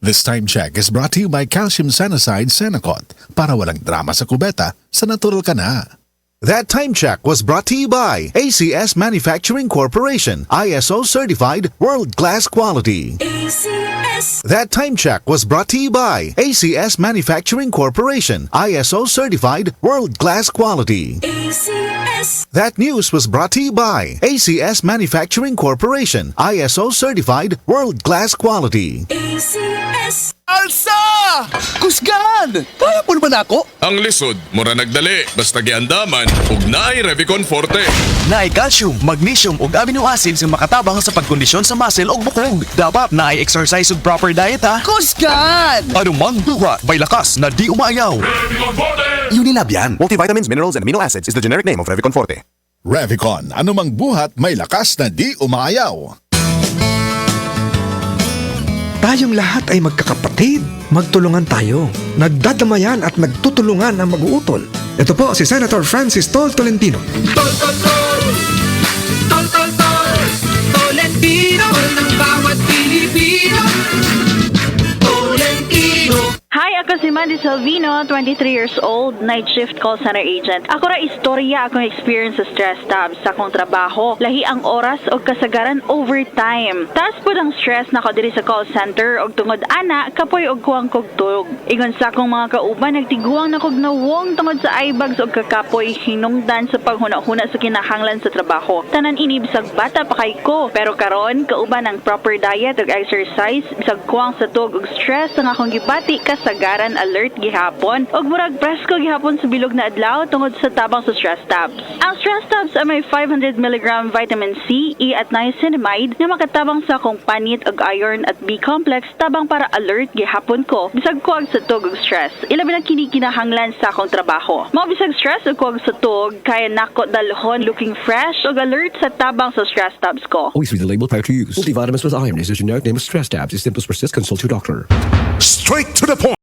This time check is brought to you by Calcium Sanacide Senacot para walang drama sa kubeta, sa natural ka na. That time check was brought to you by ACS Manufacturing Corporation, ISO certified world-class quality. ACS. That time check was brought to you by ACS Manufacturing Corporation, ISO certified world-class quality. ACS. That news was brought to you by ACS Manufacturing Corporation, ISO certified world-class quality. ACS. Alsa! Kusgan! Kaya po naman ako? Ang lisod, mura nagdali, basta giandaman, ug naay Revicon Forte. Naay calcium, magnesium ug amino acids nga makatabang sa pagkondisyon sa muscle ug bukog. Dapat naay exercise ug proper diet ha. Kusgan! Anumang buhat, may lakas na di umayaw. Revicon Forte! Unilab yan. Multivitamins, minerals, and amino acids is the generic name of Revicon Forte. Revicon, anumang buhat may lakas na di umaayaw. Tayong lahat ay magkakapatid. Magtulungan tayo. Nagdadamayan at nagtutulungan ang mag-uutol. Ito po si Senator Francis Tol Tolentino. Tol, tol, tol. Tol, tol, tol. Tolentino. Tol ng bawat Pilipino. Tolentino. Hi, ako si Mandy Salvino, 23 years old, night shift call center agent. Ako ra istorya akong experience sa stress tabs sa akong trabaho. Lahi ang oras o kasagaran overtime. Taas po ang stress na ko diri sa call center og tungod ana kapoy og kuwang kog tuog. Ingon sa akong mga kauban nagtiguang na kog nawong tungod sa eyebags og kakapoy hinungdan sa paghuna-huna sa kinahanglan sa trabaho. Tanan ini bisag bata pa kay ko, pero karon kauban ang proper diet ug exercise bisag kuwang sa tuog ug stress ang akong gibati kasagaran alert gihapon ug murag presko gihapon sa bilog na adlaw tungod sa tabang sa stress tabs. Ang stress tabs ay may 500 mg vitamin C, E at niacinamide na makatabang sa akong panit ug iron at B complex tabang para alert gihapon ko bisag kuwag sa tuog ug stress. Ilabi na kini kinahanglan sa akong trabaho. Mao bisag stress ug kuwag sa tuog kaya nako dalhon looking fresh ug alert sa tabang sa stress tabs ko. Always read the label prior to use. Multivitamins plus iron is a generic name of stress tabs. If symptoms persist, consult your doctor. Straight to the point.